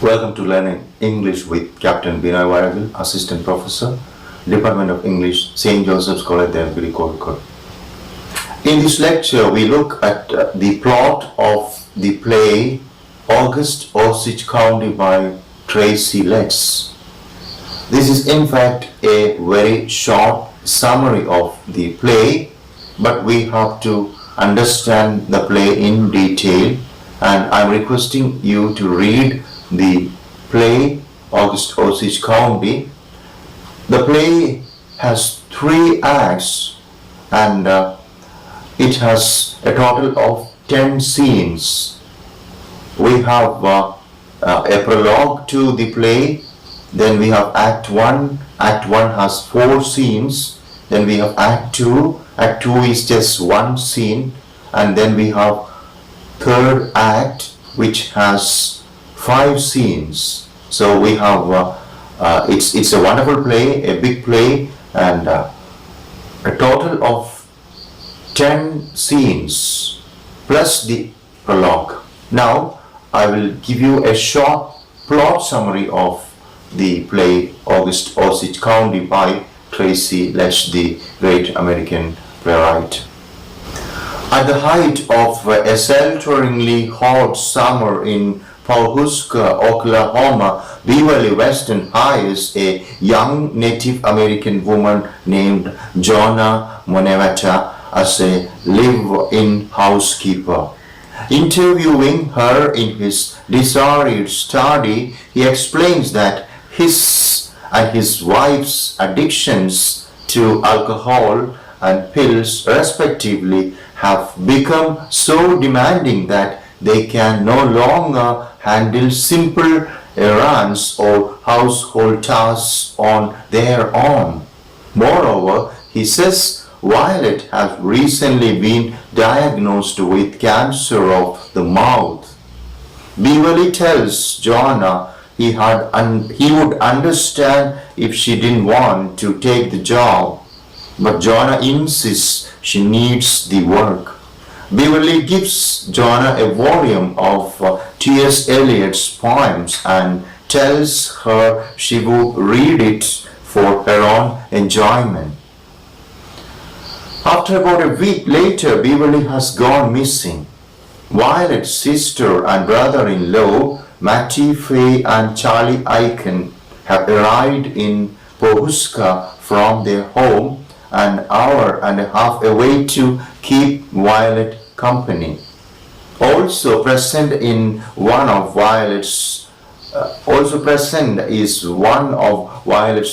Welcome to Learning English with Captain Binoy Varakil, Assistant Professor, Department of English, St. Joseph's College, Calicut. In this lecture, we look at the plot of the play August, Osage County by Tracy. LETTS. This is in fact a very short summary of the play, but we have to understand the play in detail, and I'm requesting you to read the play August, Osage County. The play has 3 acts and it has a total of 10 scenes. We have a prologue to the play, then we have Act 1. Act 1 has 4 scenes. Then we have Act 2. Act 2 is just 1 scene. And then we have third act, which has 5 scenes. So we have it's a wonderful play, a big play, and a total of 10 scenes plus the prologue. Now I will give you a short plot summary of the play August, Osage County by Tracy. LETTS, the great American playwright. At the height of a swelteringly hot summer in Pawhuska, Oklahoma, Beverly Weston hires a young Native American woman named Jonna Monevata as a live-in housekeeper. Interviewing her in his disarrayed study, he explains that his and his wife's addictions to alcohol and pills respectively have become so demanding that they can no longer handle simple errands or household tasks on their own. Moreover, he says Violet has recently been diagnosed with cancer of the mouth. Beverly tells Jonna he would understand if she didn't want to take the job, but Jonna insists she needs the work. Beverly gives Jonna a volume of T.S. Eliot's poems and tells her she would read it for her own enjoyment. After about a week later, Beverly has gone missing. Violet's sister and brother-in-law, Mattie Faye and Charlie Aiken, have arrived in Pawhuska from their home an hour and a half away to keep Violet company. Also present is one of Violet's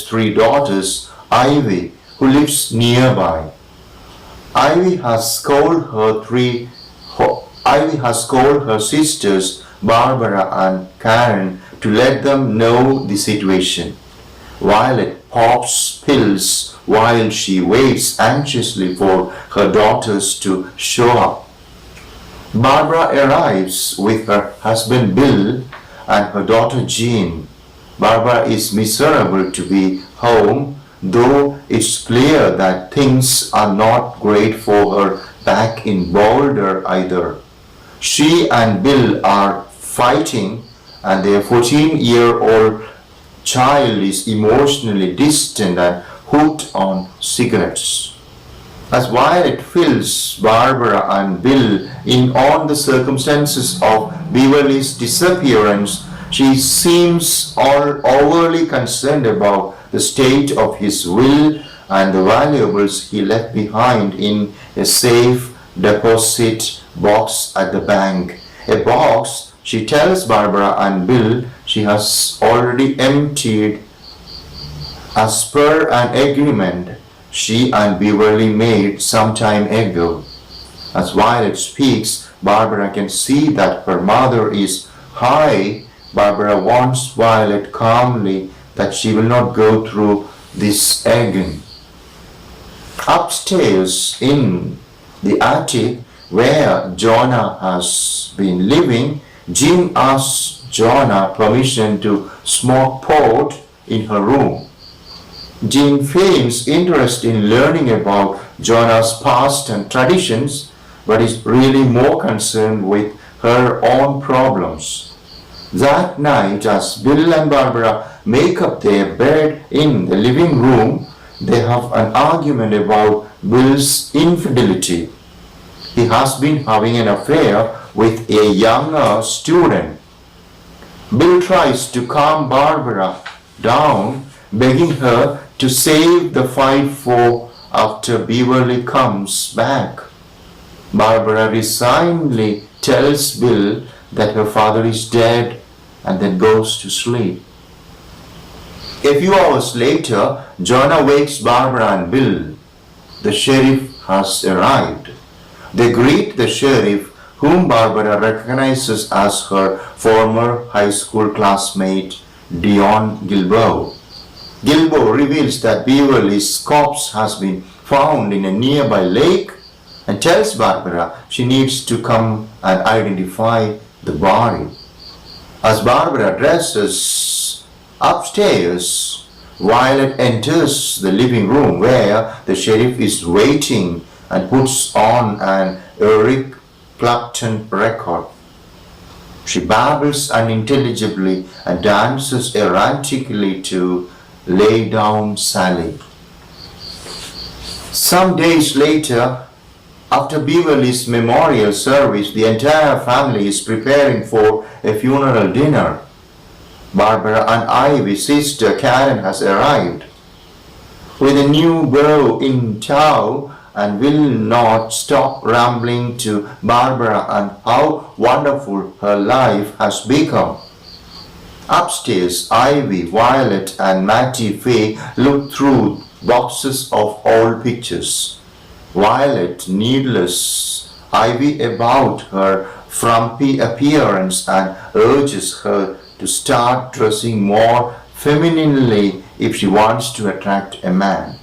3 daughters, Ivy, who lives nearby. Ivy has called her sisters Barbara and Karen to let them know the situation. Violet pops pills while she waits anxiously for her daughters to show up. Barbara arrives with her husband Bill and her daughter Jean. Barbara is miserable to be home, though it's clear that things are not great for her back in Boulder either. She and Bill are fighting, and their 14-year-old child is emotionally distant and hooked on cigarettes. As Violet fills Barbara and Bill in on the circumstances of Beverly's disappearance, she seems all overly concerned about the state of his will and the valuables he left behind in a safe deposit box at the bank. A box she tells Barbara and Bill she has already emptied as per an agreement she and Beverly made some time ago. As Violet speaks, Barbara can see that her mother is high. Barbara warns Violet calmly that she will not go through this again. Upstairs in the attic where Jonna has been living, Jean asks Jonna permission to smoke pot in her room. Jean feigns interest in learning about Jonna's past and traditions, but is really more concerned with her own problems. That night, as Bill and Barbara make up their bed in the living room, they have an argument about Bill's infidelity. He has been having an affair with a younger student. Bill tries to calm Barbara down, begging her to save the fight for after Beverly comes back. Barbara resignedly tells Bill that her father is dead and then goes to sleep. A few hours later, Jonah wakes Barbara and Bill. The sheriff has arrived. They greet the sheriff, whom Barbara recognizes as her former high school classmate, Dion Gilbo. Gilbo reveals that Beverly's corpse has been found in a nearby lake and tells Barbara she needs to come and identify the body. As Barbara dresses upstairs, Violet enters the living room where the sheriff is waiting and puts on an Eric Clapton record. She babbles unintelligibly and dances erratically to Lay Down Sally. Some days later, after Beverly's memorial service, the entire family is preparing for a funeral dinner. Barbara and Ivy's sister Karen has arrived. With a new beau in tow and will not stop rambling to Barbara and how wonderful her life has become. Upstairs, Ivy, Violet and Mattie Faye look through boxes of old pictures. Violet needles Ivy about her frumpy appearance and urges her to start dressing more femininely if she wants to attract a man.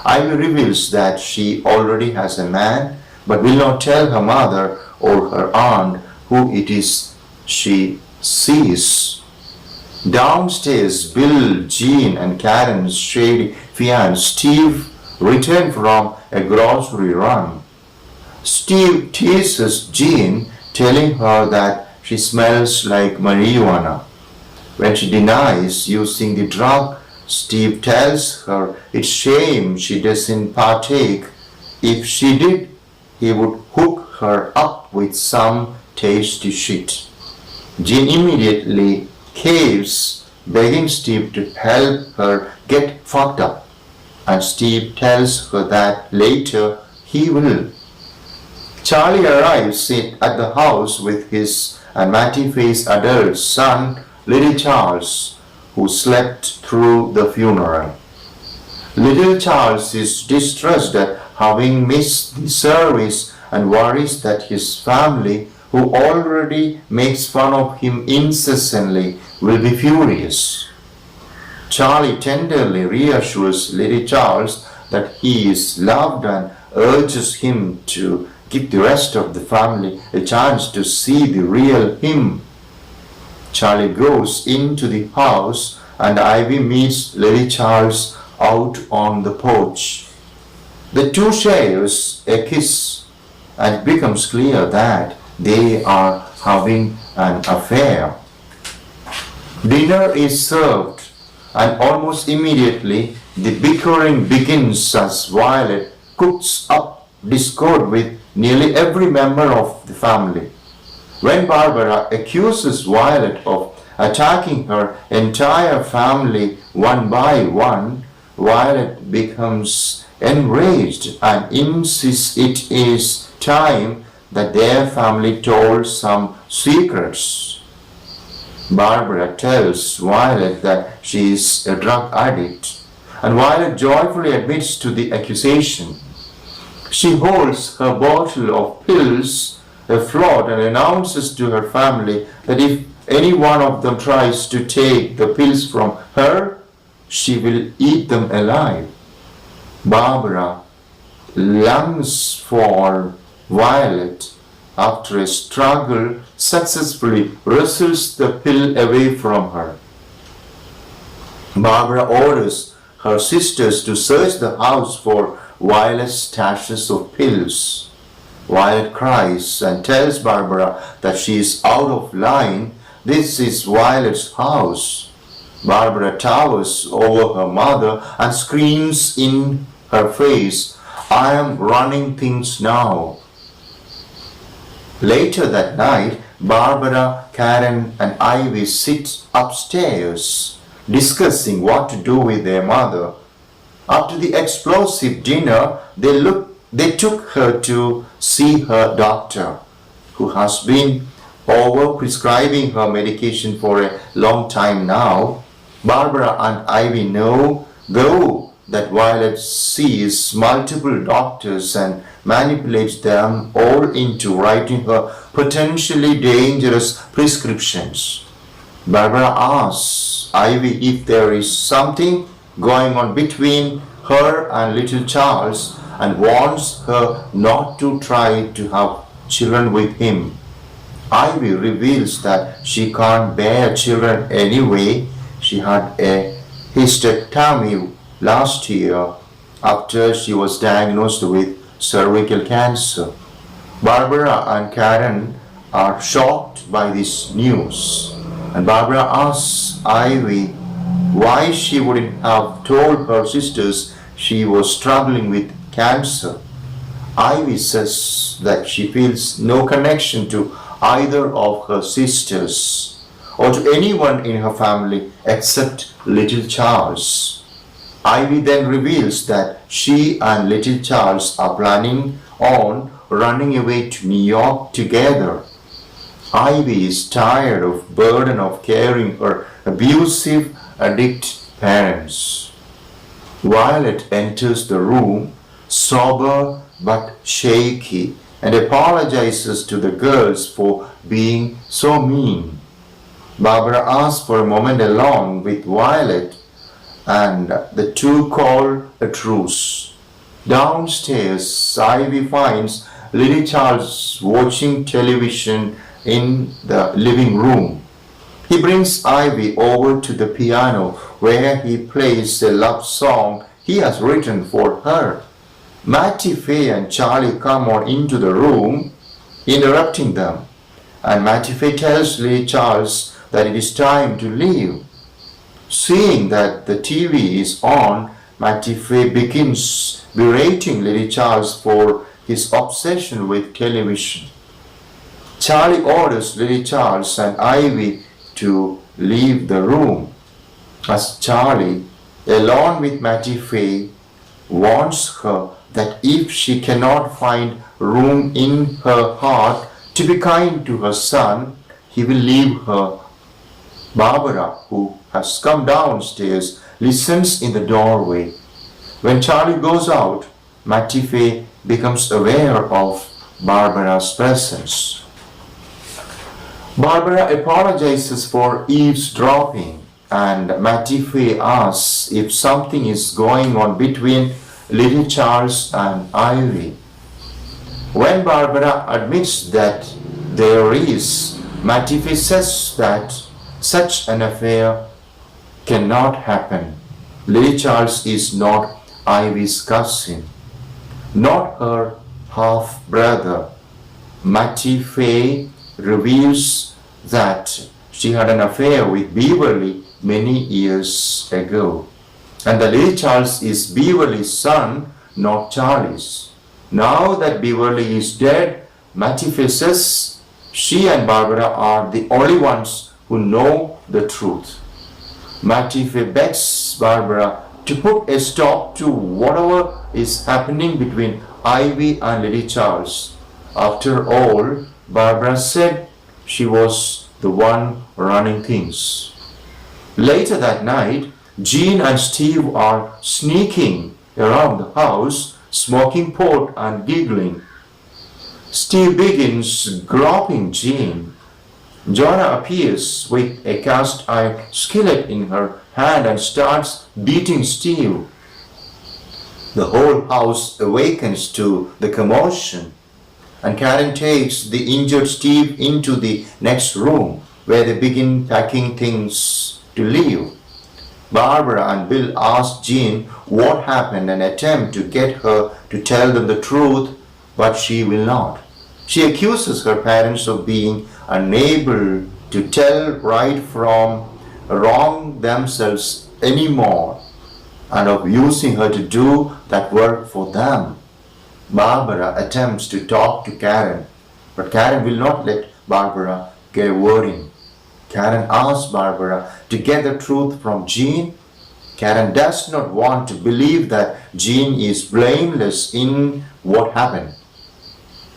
Ivy reveals that she already has a man, but will not tell her mother or her aunt who it is she sees. Downstairs, Bill, Jean and Karen's shady fiance Steve return from a grocery run. Steve teases Jean, telling her that she smells like marijuana. When she denies using the drug, Steve tells her it's shame she doesn't partake. If she did, he would hook her up with some tasty shit. Jean immediately caves, begging Steve to help her get fucked up. And Steve tells her that later he will. Charlie arrives at the house with his and Mattie Faye's adult son, Little Charles, who slept through the funeral. Little Charles is distressed at having missed the service and worries that his family, who already makes fun of him incessantly, will be furious. Charlie tenderly reassures Little Charles that he is loved and urges him to give the rest of the family a chance to see the real him. Charlie goes into the house and Ivy meets Little Charles out on the porch. The two shares a kiss and it becomes clear that they are having an affair. Dinner is served and almost immediately the bickering begins as Violet cooks up discord with nearly every member of the family. When Barbara accuses Violet of attacking her entire family one by one, Violet becomes enraged and insists it is time that their family told some secrets. Barbara tells Violet that she is a drug addict, and Violet joyfully admits to the accusation. She holds her bottle of pills afloat and announces to her family that if any one of them tries to take the pills from her, she will eat them alive. Barbara longs for Violet. After a struggle, successfully wrestles the pill away from her. Barbara orders her sisters to search the house for Violet's stashes of pills. Violet cries and tells Barbara that she is out of line This is Violet's house. Barbara towers over her mother and screams in her face, I am running things now. Later that night, Barbara, Karen and Ivy sit upstairs discussing what to do with their mother. After the explosive dinner, they took her to see her doctor, who has been over-prescribing her medication for a long time now. Barbara and Ivy know, though, that Violet sees multiple doctors and manipulates them all into writing her potentially dangerous prescriptions. Barbara asks Ivy if there is something going on between her and little Charles and warns her not to try to have children with him. Ivy reveals that she can't bear children anyway. She had a hysterectomy last year after she was diagnosed with cervical cancer. Barbara and Karen are shocked by this news, and Barbara asks Ivy why she wouldn't have told her sisters she was struggling with cancer. Ivy says that she feels no connection to either of her sisters or to anyone in her family except little Charles. Ivy then reveals that she and little Charles are planning on running away to New York together. Ivy is tired of the burden of caring for abusive, addict parents. Violet enters the room, sober but shaky, and apologizes to the girls for being so mean. Barbara asks for a moment alone with Violet, and the two call a truce. Downstairs, Ivy finds little Charles watching television in the living room. He brings Ivy over to the piano where he plays a love song he has written for her. Mattie, Faye and Charlie come on into the room, interrupting them, and Mattie Faye tells little Charles that it is time to leave. Seeing that the TV is on, Mattie Faye begins berating little Charles for his obsession with television. Charlie orders little Charles and Ivy to leave the room, as Charlie, along with Mattie Faye, warns her that if she cannot find room in her heart to be kind to her son, he will leave her. Barbara, who has come downstairs, listens in the doorway. When Charlie goes out, Mattie Faye becomes aware of Barbara's presence. Barbara apologizes for eavesdropping, and Mattie Faye asks if something is going on between little Charles and Ivy. When Barbara admits that there is, Mattie Faye says that such an affair cannot happen. Little Charles is not Ivy's cousin, not her half-brother. Mattie Faye reveals that she had an affair with Beverly many years ago, and the little Charles is Beverly's son, not Charlie's. Now that Beverly is dead, Mattie Faye says she and Barbara are the only ones who know the truth. Mattie Faye begs Barbara to put a stop to whatever is happening between Ivy and little Charles. After all, Barbara said she was the one running things. Later that night, Jean and Steve are sneaking around the house, smoking pot and giggling. Steve begins groping Jean. Joanna appears with a cast iron skillet in her hand and starts beating Steve. The whole house awakens to the commotion, and Karen takes the injured Steve into the next room, where they begin packing things to leave. Barbara and Bill ask Jean what happened and attempt to get her to tell them the truth, but she will not. She accuses her parents of being unable to tell right from wrong themselves anymore, and of using her to do that work for them. Barbara attempts to talk to Karen, but Karen will not let Barbara get a word in. Karen asks Barbara to get the truth from Jean. Karen does not want to believe that Jean is blameless in what happened.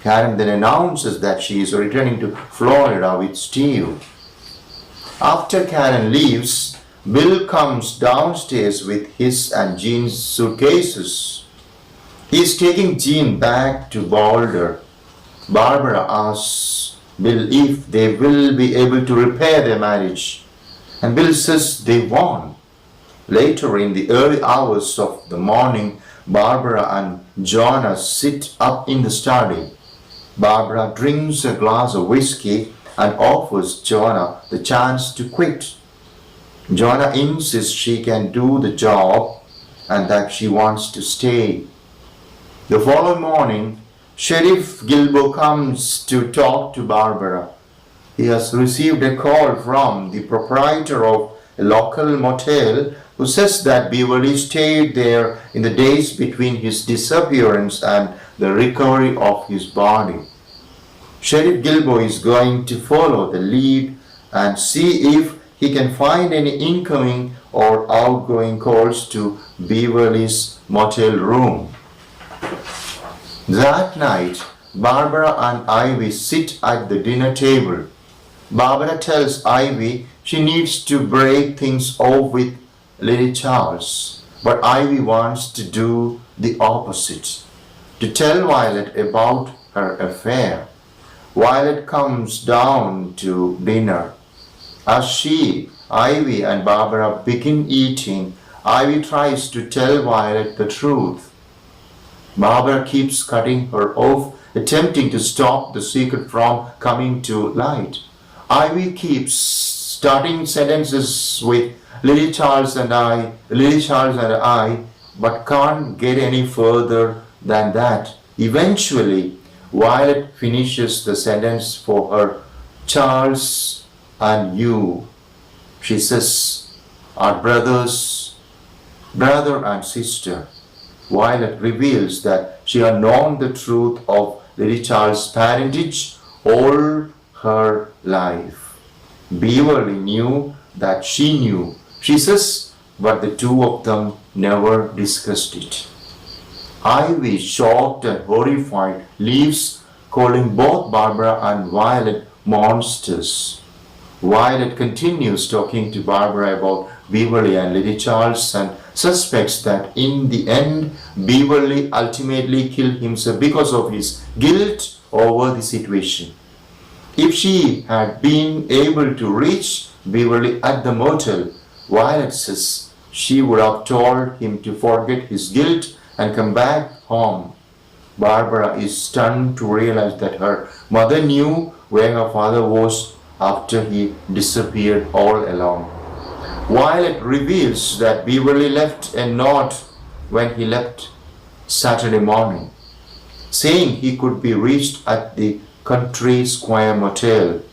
Karen then announces that she is returning to Florida with Steve. After Karen leaves, Bill comes downstairs with his and Jean's suitcases. He is taking Jean back to Boulder. Barbara asks Bill if they will be able to repair their marriage, and Bill says they won't. Later in the early hours of the morning, Barbara and Jonah sit up in the study. Barbara drinks a glass of whiskey and offers Jonah the chance to quit. Jonah insists she can do the job and that she wants to stay. The following morning, Sheriff Gilbo comes to talk to Barbara. He has received a call from the proprietor of a local motel who says that Beverly stayed there in the days between his disappearance and the recovery of his body. Sheriff Gilbo is going to follow the lead and see if he can find any incoming or outgoing calls to Beverly's motel room. That night, Barbara and Ivy sit at the dinner table. Barbara tells Ivy she needs to break things off with Lily Charles, but Ivy wants to do the opposite, to tell Violet about her affair. Violet comes down to dinner. As Ivy and Barbara begin eating, Ivy tries to tell Violet the truth. Barbara keeps cutting her off, attempting to stop the secret from coming to light. Ivy keeps starting sentences with Lily Charles and I, but can't get any further than that. Eventually, Violet finishes the sentence for her, Charles and you. She says, are brothers, brother and sister. Violet reveals that she had known the truth of Lily Charles' parentage all her life. Beverly knew that she knew. She says, but the two of them never discussed it. Ivy, shocked and horrified, leaves, calling both Barbara and Violet monsters. Violet continues talking to Barbara about Beverly and Lily Charles and suspects that in the end, Beverly ultimately killed himself because of his guilt over the situation. If she had been able to reach Beverly at the motel, Violet says she would have told him to forget his guilt and come back home. Barbara is stunned to realize that her mother knew where her father was after he disappeared all along. Violet reveals that Beverly left a note when he left Saturday morning, saying he could be reached at the Country Square Motel.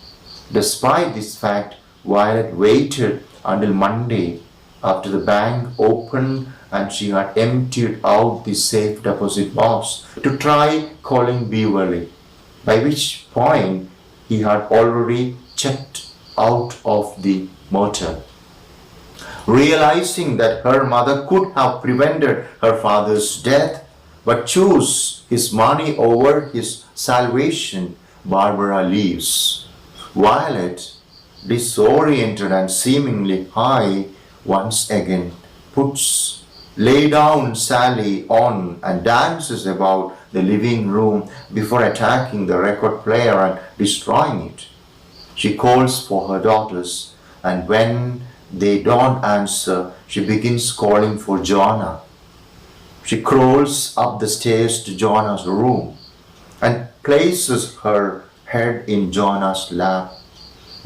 Despite this fact, Violet waited until Monday after the bank opened and she had emptied out the safe deposit box to try calling Beverly, by which point he had already checked out of the motel. Realizing that her mother could have prevented her father's death but chose his money over his salvation, Barbara leaves. Violet, disoriented and seemingly high, once again lay down Sally on and dances about the living room before attacking the record player and destroying it. She calls for her daughters, and when they don't answer, she begins calling for Jonah. She crawls up the stairs to Jonah's room and places her head in Jonah's lap.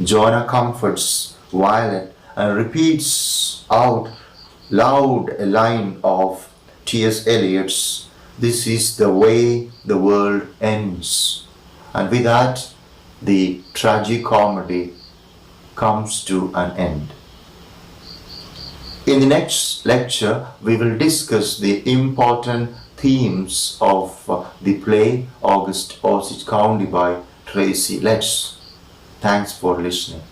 Jonah comforts Violet and repeats out loud a line of T.S. Eliot's, "This is the way the world ends." And with that, the tragicomedy comes to an end. In the next lecture, we will discuss the important themes of the play Osage County by Tracy. Let's. Thanks for listening.